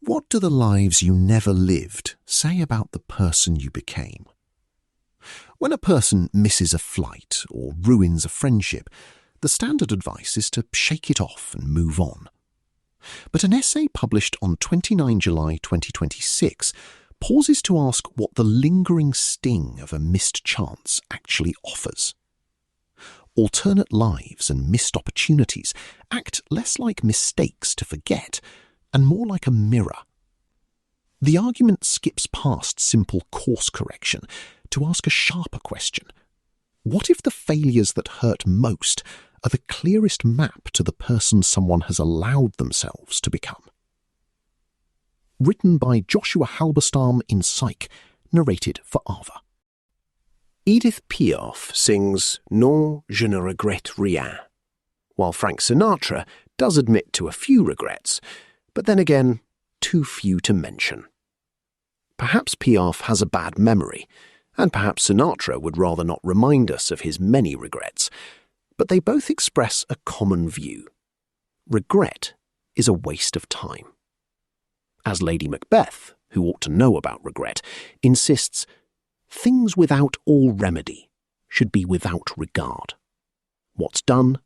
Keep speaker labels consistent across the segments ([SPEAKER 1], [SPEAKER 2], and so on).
[SPEAKER 1] What do the lives you never lived say about the person you became? When a person misses a flight or ruins a friendship, the standard advice is to shake it off and move on. But an essay published on 29 July 2026 pauses to ask what the lingering sting of a missed chance actually offers. Alternate lives and missed opportunities act less like mistakes to forget and more like a mirror. The argument skips past simple course correction to ask a sharper question. What if the failures that hurt most are the clearest map to the person someone has allowed themselves to become? Written by Joshua Halberstam in Psych, narrated for Ava.
[SPEAKER 2] Edith Piaf sings Non, je ne regrette rien, while Frank Sinatra does admit to a few regrets, but then again, too few to mention. Perhaps Piaf has a bad memory, and perhaps Sinatra would rather not remind us of his many regrets, but they both express a common view. Regret is a waste of time. As Lady Macbeth, who ought to know about regret, insists, things without all remedy should be without regard. What's done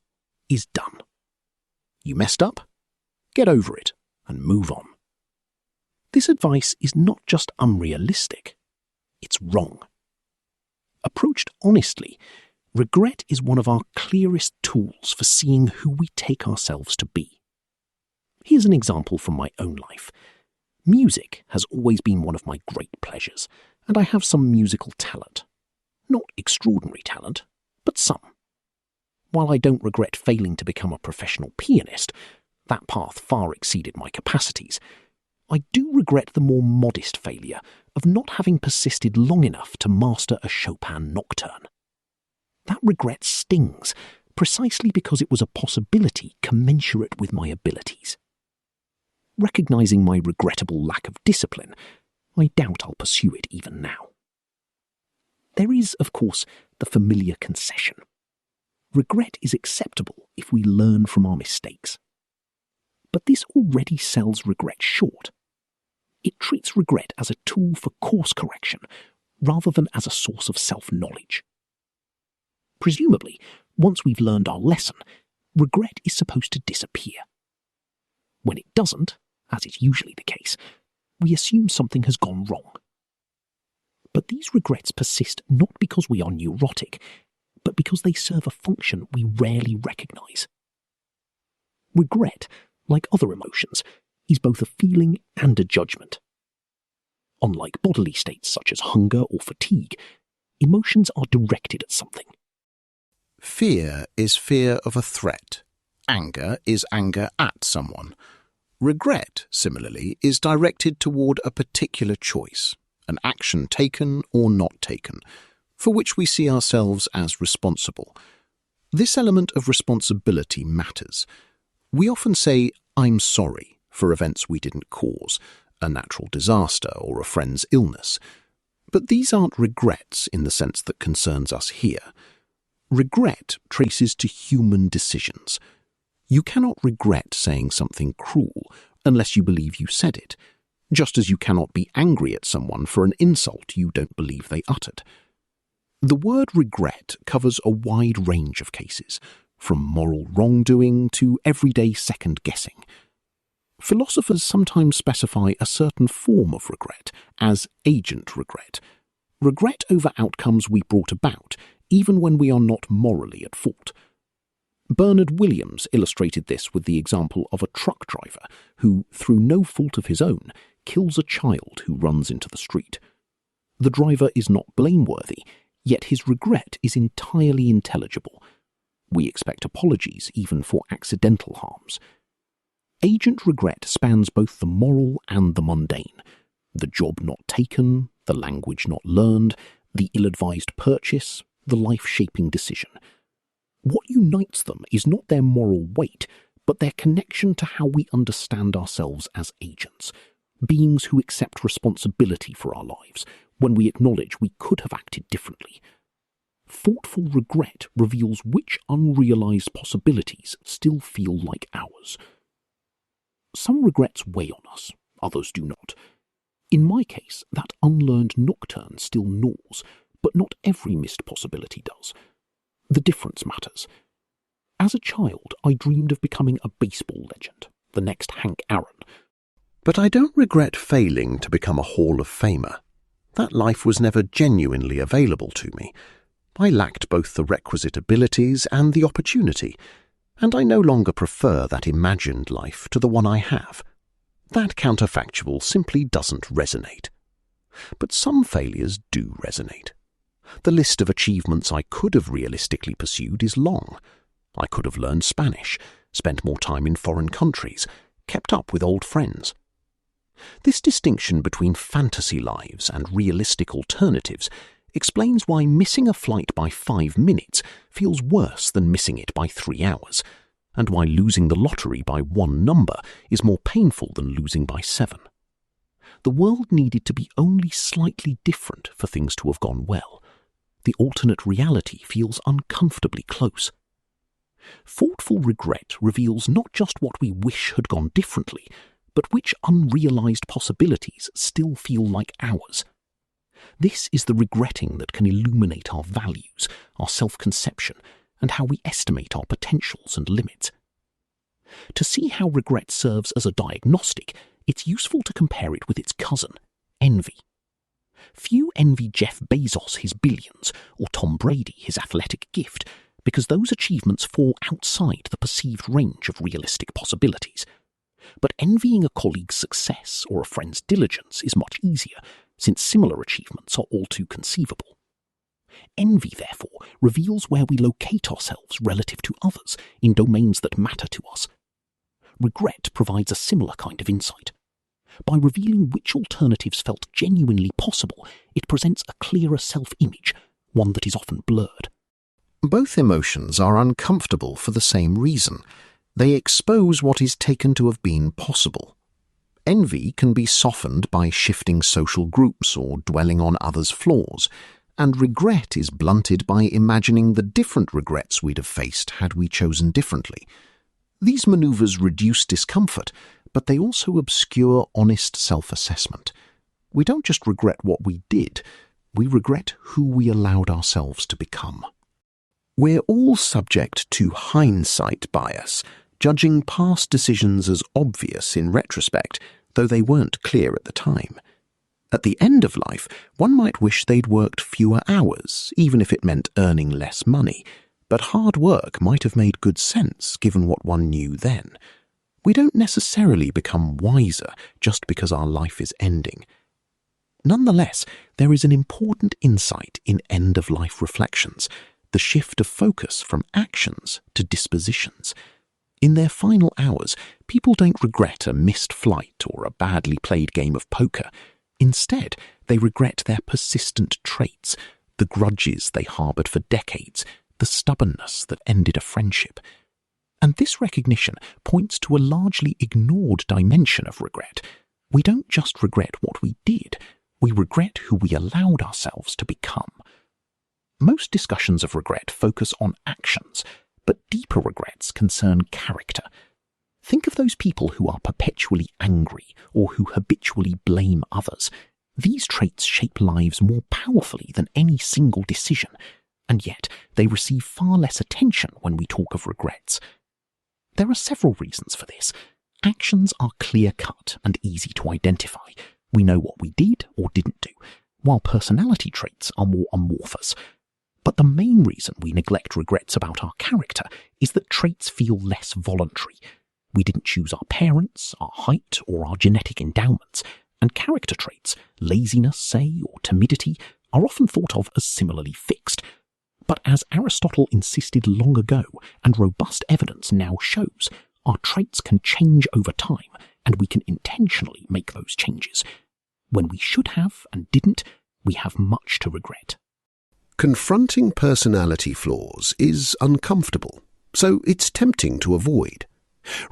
[SPEAKER 2] is done. You messed up? Get over it and move on. This advice is not just unrealistic, it's wrong. Approached honestly, regret is one of our clearest tools for seeing who we take ourselves to be. Here's an example from my own life. Music has always been one of my great pleasures, and I have some musical talent. Not extraordinary talent, but some. While I don't regret failing to become a professional pianist, that path far exceeded my capacities, I do regret the more modest failure of not having persisted long enough to master a Chopin nocturne. That regret stings, precisely because it was a possibility commensurate with my abilities. Recognizing my regrettable lack of discipline, I doubt I'll pursue it even now. There is, of course, the familiar concession. Regret is acceptable if we learn from our mistakes. But this already sells regret short. It treats regret as a tool for course correction rather than as a source of self-knowledge. Presumably, once we've learned our lesson, regret is supposed to disappear. When it doesn't, as is usually the case, we assume something has gone wrong. But these regrets persist not because we are neurotic, but because they serve a function we rarely recognize. Regret, like other emotions, is both a feeling and a judgment. Unlike bodily states such as hunger or fatigue, emotions are directed at something.
[SPEAKER 1] Fear is fear of a threat. Anger is anger at someone. Regret, similarly, is directed toward a particular choice, an action taken or not taken, for which we see ourselves as responsible. This element of responsibility matters. We often say, "I'm sorry," for events we didn't cause, a natural disaster or a friend's illness. But these aren't regrets in the sense that concerns us here. Regret traces to human decisions. You cannot regret saying something cruel unless you believe you said it, just as you cannot be angry at someone for an insult you don't believe they uttered. The word regret covers a wide range of cases, from moral wrongdoing to everyday second-guessing. Philosophers sometimes specify a certain form of regret as agent regret, regret over outcomes we brought about, even when we are not morally at fault. Bernard Williams illustrated this with the example of a truck driver who, through no fault of his own, kills a child who runs into the street. The driver is not blameworthy, yet his regret is entirely intelligible. We expect apologies even for accidental harms. Agent regret spans both the moral and the mundane, the job not taken, the language not learned, the ill-advised purchase, the life-shaping decision. What unites them is not their moral weight, but their connection to how we understand ourselves as agents, beings who accept responsibility for our lives when we acknowledge we could have acted differently. Thoughtful regret reveals which unrealized possibilities still feel like ours. Some regrets weigh on us,
[SPEAKER 3] others do not. In my case, that unlearned nocturne still gnaws, but not every missed possibility does. The difference matters. As a child, I dreamed of becoming a baseball legend, the next Hank Aaron.
[SPEAKER 2] But I don't regret failing to become a Hall of Famer. That life was never genuinely available to me. I lacked both the requisite abilities and the opportunity, and I no longer prefer that imagined life to the one I have. That counterfactual simply doesn't resonate. But some failures do resonate. The list of achievements I could have realistically pursued is long. I could have learned Spanish, spent more time in foreign countries, kept up with old friends. This distinction between fantasy lives and realistic alternatives explains why missing a flight by 5 minutes feels worse than missing it by 3 hours, and why losing the lottery by 1 number is more painful than losing by 7. The world needed to be only slightly different for things to have gone well. The alternate reality feels uncomfortably close. Thoughtful regret reveals not just what we wish had gone differently, but which unrealized possibilities still feel like ours. This is the regretting that can illuminate our values, our self-conception, and how we estimate our potentials and limits. To see how regret serves as a diagnostic, it's useful to compare it with its cousin, envy. Few envy Jeff Bezos his billions, or Tom Brady his athletic gift, because those achievements fall outside the perceived range of realistic possibilities. But envying a colleague's success or a friend's diligence is much easier, since similar achievements are all too conceivable. Envy, therefore, reveals where we locate ourselves relative to others in domains that matter to us. Regret provides a similar kind of insight. By revealing which alternatives felt genuinely possible, it presents a clearer self-image, one that is often blurred.
[SPEAKER 1] Both emotions are uncomfortable for the same reason. They expose what is taken to have been possible. Envy can be softened by shifting social groups or dwelling on others' flaws, and regret is blunted by imagining the different regrets we'd have faced had we chosen differently. These maneuvers reduce discomfort, but they also obscure honest self-assessment. We don't just regret what we did, we regret who we allowed ourselves to become. We're all subject to hindsight bias, judging past decisions as obvious in retrospect, though they weren't clear at the time. At the end of life, one might wish they'd worked fewer hours, even if it meant earning less money, but hard work might have made good sense given what one knew then. We don't necessarily become wiser just because our life is ending. Nonetheless, there is an important insight in end-of-life reflections, the shift of focus from actions to dispositions. In their final hours, people don't regret a missed flight or a badly played game of poker. Instead, they regret their persistent traits, the grudges they harboured for decades, the stubbornness that ended a friendship. And this recognition points to a largely ignored dimension of regret. We don't just regret what we did, we regret who we allowed ourselves to become. Most discussions of regret focus on actions, but deeper regrets concern character. Think of those people who are perpetually angry or who habitually blame others. These traits shape lives more powerfully than any single decision, and yet they receive far less attention when we talk of regrets. There are several reasons for this. Actions are clear-cut and easy to identify. We know what we did or didn't do, while personality traits are more amorphous. But the main reason we neglect regrets about our character is that traits feel less voluntary. We didn't choose our parents, our height, or our genetic endowments, and character traits, laziness, say, or timidity, are often thought of as similarly fixed. But as Aristotle insisted long ago, and robust evidence now shows, our traits can change over time, and we can intentionally make those changes. When we should have and didn't, we have much to regret.
[SPEAKER 2] Confronting personality flaws is uncomfortable, so it's tempting to avoid.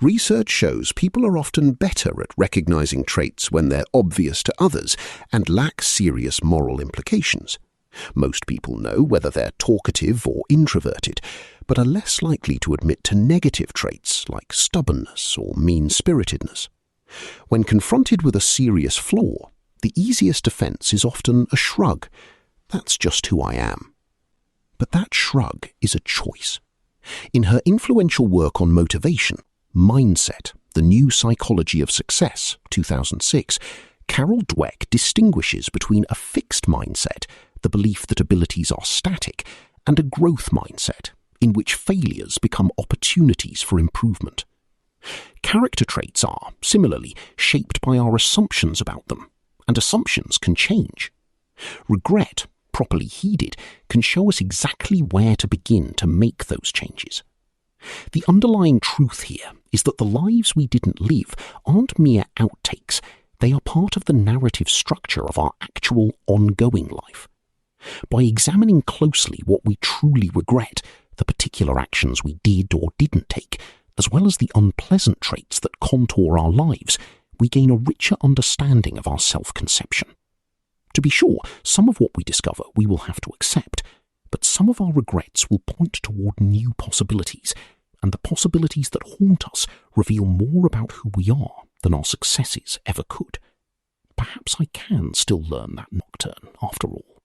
[SPEAKER 2] Research shows people are often better at recognizing traits when they're obvious to others and lack serious moral implications. Most people know whether they're talkative or introverted, but are less likely to admit to negative traits like stubbornness or mean-spiritedness.
[SPEAKER 3] When confronted with a serious flaw, the easiest defense is often a shrug. That's just who I am. But that shrug is a choice. In her influential work on motivation, Mindset, The New Psychology of Success, 2006, Carol Dweck distinguishes between a fixed mindset, the belief that abilities are static, and a growth mindset, in which failures become opportunities for improvement. Character traits are, similarly, shaped by our assumptions about them, and assumptions can change. Regret, properly heeded, can show us exactly where to begin to make those changes. The underlying truth here is that the lives we didn't live aren't mere outtakes, they are part of the narrative structure of our actual ongoing life. By examining closely what we truly regret, the particular actions we did or didn't take, as well as the unpleasant traits that contour our lives, we gain a richer understanding of our self-conception. To be sure, some of what we discover we will have to accept, but some of our regrets will point toward new possibilities, and the possibilities that haunt us reveal more about who we are than our successes ever could. Perhaps I can still learn that nocturne after all.